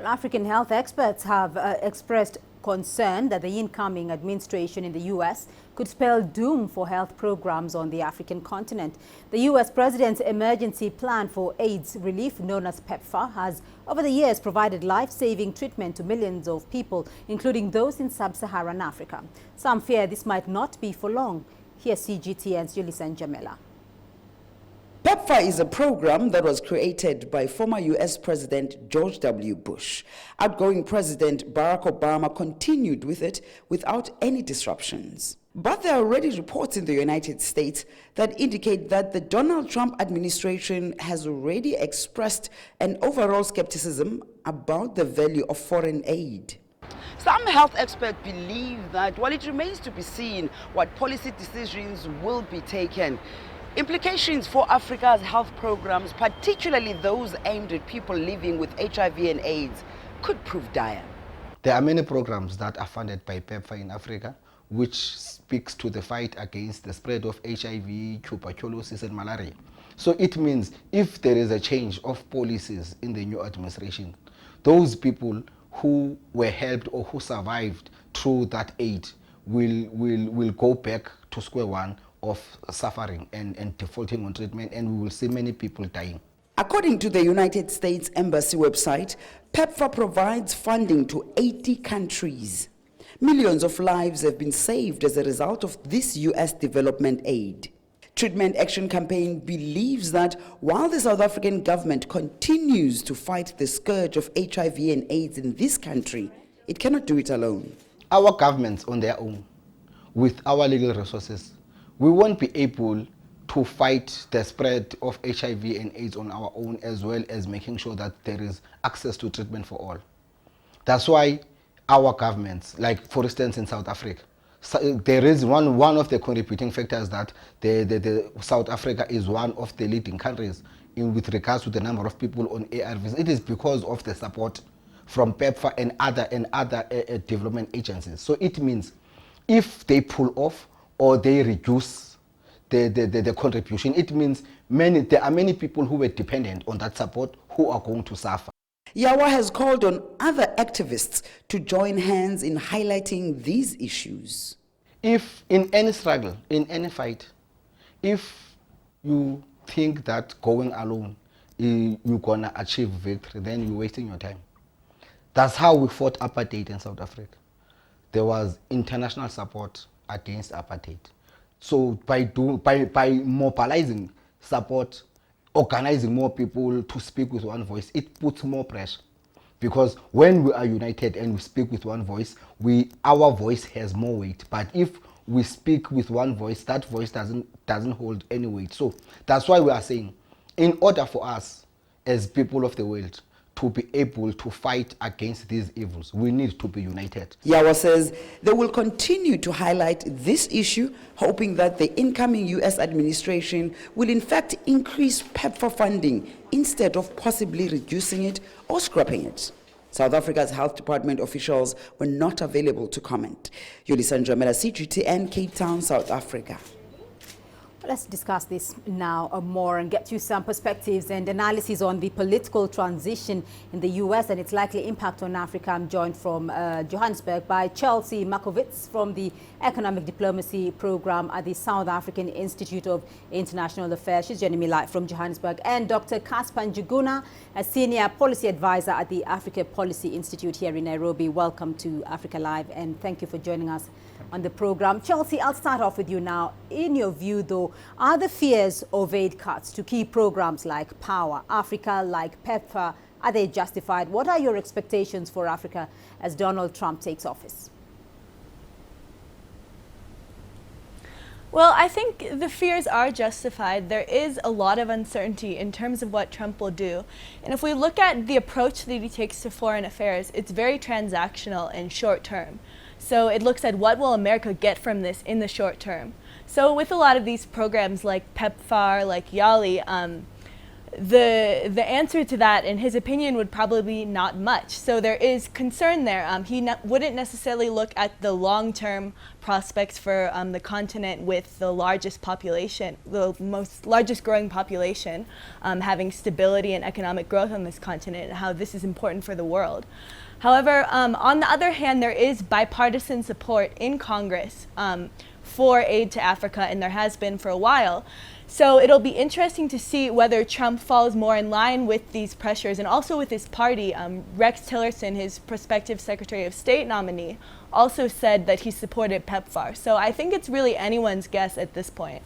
Well, African health experts have expressed concern that the incoming administration in the U.S. could spell doom for health programs on the African continent. The U.S. President's emergency plan for AIDS relief, known as PEPFAR, has over the years provided life-saving treatment to millions of people, including those in Sub Saharan Africa. Some fear this might not be for long. Here's CGTN's Yolisa and Njamela. PEPFAR is a program that was created by former U.S. President George W. Bush. Outgoing President Barack Obama continued with it without any disruptions. But there are already reports in the United States that indicate that the Donald Trump administration has already expressed an overall skepticism about the value of foreign aid. Some health experts believe that while it remains to be seen what policy decisions will be taken, implications for Africa's health programs, particularly those aimed at people living with HIV and AIDS, could prove dire. There are many programs that are funded by PEPFAR in Africa, which speaks to the fight against the spread of HIV, tuberculosis and malaria. So it means if there is a change of policies in the new administration, those people who were helped or who survived through that aid will go back to square one of suffering and defaulting on treatment, and we will see many people dying. According to the United States Embassy website, PEPFAR provides funding to 80 countries. Millions of lives have been saved as a result of this U.S. development aid. Treatment Action Campaign believes that while the South African government continues to fight the scourge of HIV and AIDS in this country, it cannot do it alone. Our governments on their own, with our legal resources, we won't be able to fight the spread of HIV and AIDS on our own, as well as making sure that there is access to treatment for all. That's why our governments, like for instance in South Africa, there is one of the contributing factors that the South Africa is one of the leading countries with regards to the number of people on ARVs. It is because of the support from PEPFAR and other development agencies. So it means if they pull off or they reduce the contribution, it means there are many people who were dependent on that support who are going to suffer. Yawa has called on other activists to join hands in highlighting these issues. If in any struggle, in any fight, if you think that going alone you're gonna achieve victory, then you're wasting your time. That's how we fought apartheid in South Africa. There was international support against apartheid. So by mobilizing support, organizing more people to speak with one voice, it puts more pressure. Because when we are united and we speak with one voice, our voice has more weight. But if we speak with one voice, that voice doesn't hold any weight. So that's why we are saying, in order for us as people of the world to be able to fight against these evils, we need to be united. Yawa says they will continue to highlight this issue, hoping that the incoming U.S. administration will in fact increase PEPFAR funding instead of possibly reducing it or scrapping it. South Africa's health department officials were not available to comment. Yolisa and Njamela, CGTN, Cape Town, South Africa. Let's discuss this now more and get you some perspectives and analysis on the political transition in the U.S. and its likely impact on Africa. I'm joined from Johannesburg by Chelsea Markovits from the Economic Diplomacy Program at the South African Institute of International Affairs. She's joining me live from Johannesburg. And Dr. Caspar Njuguna, a Senior Policy Advisor at the Africa Policy Institute here in Nairobi. Welcome to Africa Live and thank you for joining us on the program. Chelsea, I'll start off with you now. In your view, though, are the fears of aid cuts to key programs like Power Africa, like PEPFAR, are they justified? What are your expectations for Africa as Donald Trump takes office? Well, I think the fears are justified. There is a lot of uncertainty in terms of what Trump will do. And if we look at the approach that he takes to foreign affairs, it's very transactional and short term. So it looks at what will America get from this in the short term. So with a lot of these programs like PEPFAR, like YALI, the answer to that, in his opinion, would probably be not much. So there is concern there. He wouldn't necessarily look at the long-term prospects for the continent with the largest population, the largest growing population, having stability and economic growth on this continent, and how this is important for the world. However, on the other hand, there is bipartisan support in Congress for aid to Africa, and there has been for a while. So it'll be interesting to see whether Trump falls more in line with these pressures, and also with his party. Rex Tillerson, his prospective Secretary of State nominee, also said that he supported PEPFAR. So I think it's really anyone's guess at this point.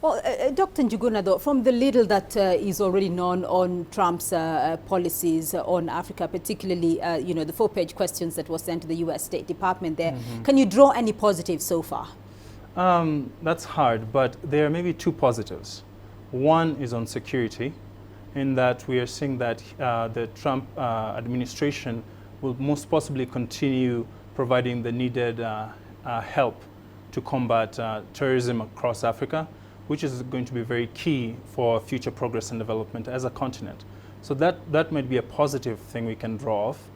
Well, Dr. Njuguna, though, from the little that is already known on Trump's policies on Africa, particularly, you know, the 4-page questions that were sent to the U.S. State Department there, can you draw any positives so far? That's hard, but there are maybe 2 positives. One is on security, in that we are seeing that the Trump administration will most possibly continue providing the needed help to combat terrorism across Africa, which is going to be very key for future progress and development as a continent. So that might be a positive thing we can draw off.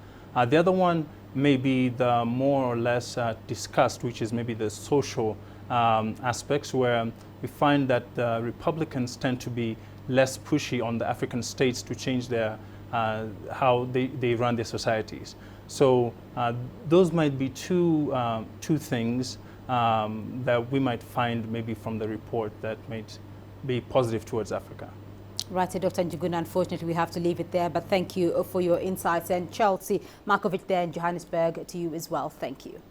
The other one may be the more or less discussed, which is maybe the social aspects, where we find that the Republicans tend to be less pushy on the African states to change their how they run their societies. So those might be two things that we might find maybe from the report that might be positive towards Africa. Right, Dr. Njuguna, unfortunately we have to leave it there, but thank you for your insights. And Chelsea Markovic there in Johannesburg, to you as well. Thank you.